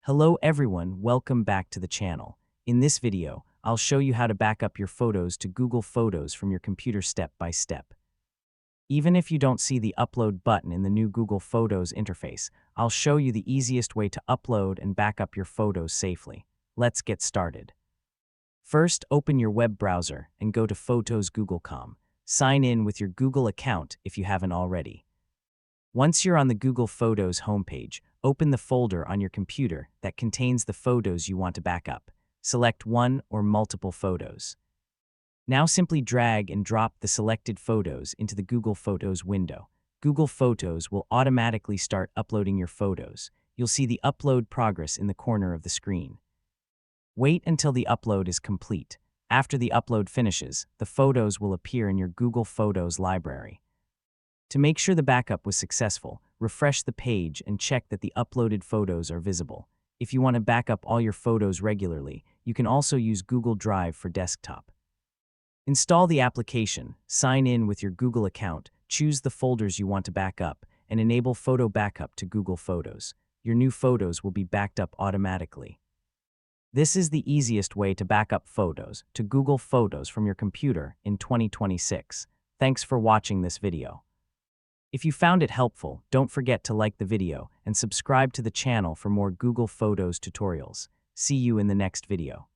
Hello everyone, welcome back to the channel. In this video, I'll show you how to back up your photos to Google Photos from your computer step by step. Even if you don't see the upload button in the new Google Photos interface, I'll show you the easiest way to upload and back up your photos safely. Let's get started. First, open your web browser and go to Photos.google.com. Sign in with your Google account if you haven't already. Once you're on the Google Photos homepage, open the folder on your computer that contains the photos you want to back up. Select one or multiple photos. Now simply drag and drop the selected photos into the Google Photos window. Google Photos will automatically start uploading your photos. You'll see the upload progress in the corner of the screen. Wait until the upload is complete. After the upload finishes, the photos will appear in your Google Photos library. To make sure the backup was successful, refresh the page and check that the uploaded photos are visible. If you want to back up all your photos regularly, you can also use Google Drive for desktop. Install the application, sign in with your Google account, choose the folders you want to back up, and enable Photo Backup to Google Photos. Your new photos will be backed up automatically. This is the easiest way to back up photos to Google Photos from your computer in 2026. Thanks for watching this video. If you found it helpful, don't forget to like the video and subscribe to the channel for more Google Photos tutorials. See you in the next video.